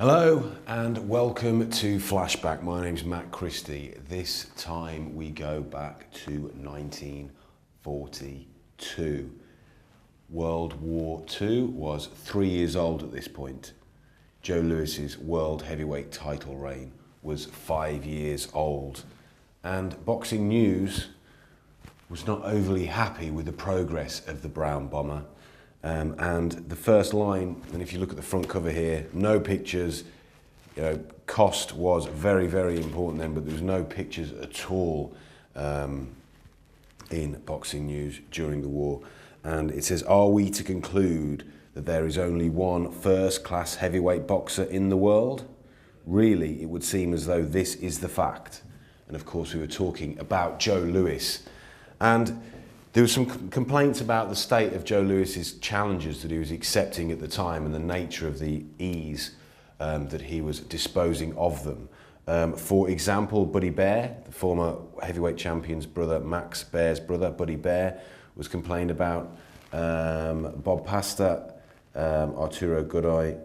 Hello and welcome to Flashback. My name's Matt Christie. This time we go back to 1942. World War II was 3 years old at this point. Joe Lewis's world heavyweight title reign was 5 years old. And Boxing News was not overly happy with the progress of the Brown Bomber. And the first line, and if you look at the front cover here, no pictures. Cost was very, very important then, but there was no pictures at all in Boxing News during the war. And it says, are we to conclude that there is only one first-class heavyweight boxer in the world? Really, it would seem as though this is the fact. And of course, we were talking about Joe Louis. And there were some complaints about the state of Joe Lewis's challenges that he was accepting at the time and the nature of the ease that he was disposing of them. For example, Buddy Bear, the former heavyweight champion's brother, Max Bear's brother, Buddy Bear, was complained about. Bob Pasta, Arturo Godoy,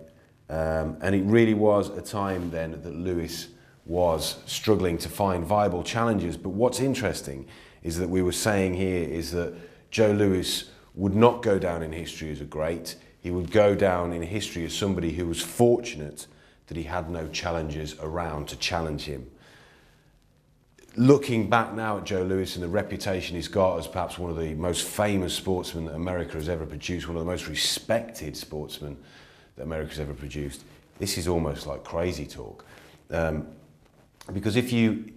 and it really was a time then that Lewis was struggling to find viable challenges. But what's interesting is that we were saying here is that Joe Louis would not go down in history as a great. He would go down in history as somebody who was fortunate that he had no challengers around to challenge him. Looking back now at Joe Louis and the reputation he's got as perhaps one of the most famous sportsmen that America has ever produced, one of the most respected sportsmen that America has ever produced, this is almost like crazy talk. Because if you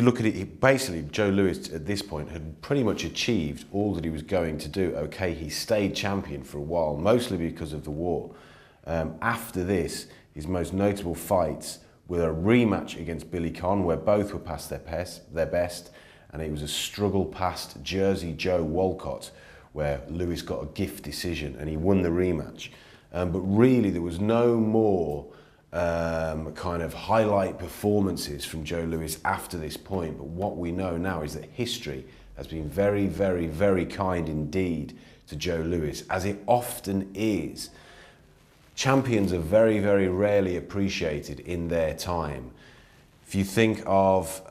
look at it, basically Joe Louis at this point had pretty much achieved all that he was going to do. Okay, he stayed champion for a while, mostly because of the war. After this, his most notable fights were a rematch against Billy Conn, where both were past their best, and it was a struggle past Jersey Joe Walcott, where Louis got a gift decision and he won the rematch. But really, there was no more kind of highlight performances from Joe Louis after this point. But what we know now is that history has been very, very, very kind indeed to Joe Louis, as it often is. Champions are very, very rarely appreciated in their time. If you think of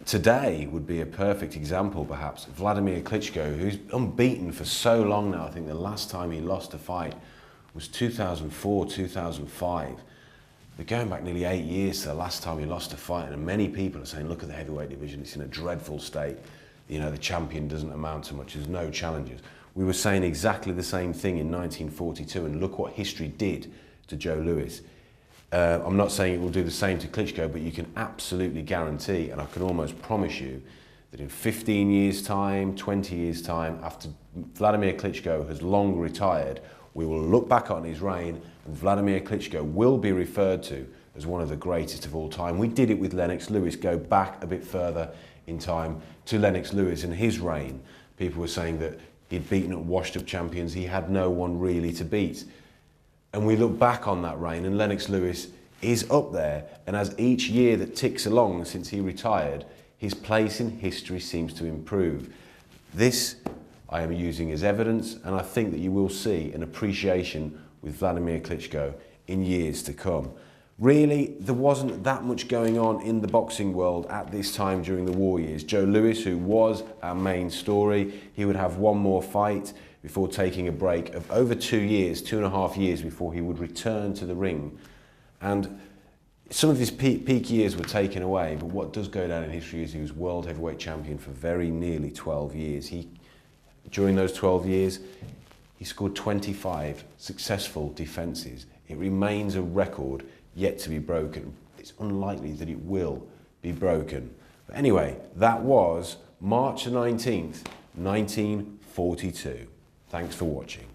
today would be a perfect example perhaps. Vladimir Klitschko, who's unbeaten for so long now. I think the last time he lost a fight was 2004, 2005. They're going back nearly 8 years to the last time he lost a fight, and many people are saying, look at the heavyweight division, it's in a dreadful state. The champion doesn't amount to much, there's no challenges. We were saying exactly the same thing in 1942, and look what history did to Joe Louis. I'm not saying it will do the same to Klitschko, but you can absolutely guarantee, and I can almost promise you, that in 15 years' time, 20 years' time, after Vladimir Klitschko has long retired, we will look back on his reign and Vladimir Klitschko will be referred to as one of the greatest of all time. We did it with Lennox Lewis, go back a bit further in time to Lennox Lewis and his reign. People were saying that he'd beaten up washed up champions, he had no one really to beat. And we look back on that reign and Lennox Lewis is up there, and as each year that ticks along since he retired, his place in history seems to improve. This I am using as evidence, and I think that you will see an appreciation with Vladimir Klitschko in years to come. Really, there wasn't that much going on in the boxing world at this time during the war years. Joe Louis, who was our main story, he would have one more fight before taking a break of over 2 years, 2.5 years before he would return to the ring. And some of his peak years were taken away, but what does go down in history is he was world heavyweight champion for very nearly 12 years. During those 12 years, he scored 25 successful defences. It remains a record yet to be broken. It's unlikely that it will be broken. But anyway, that was March the 19th, 1942. Thanks for watching.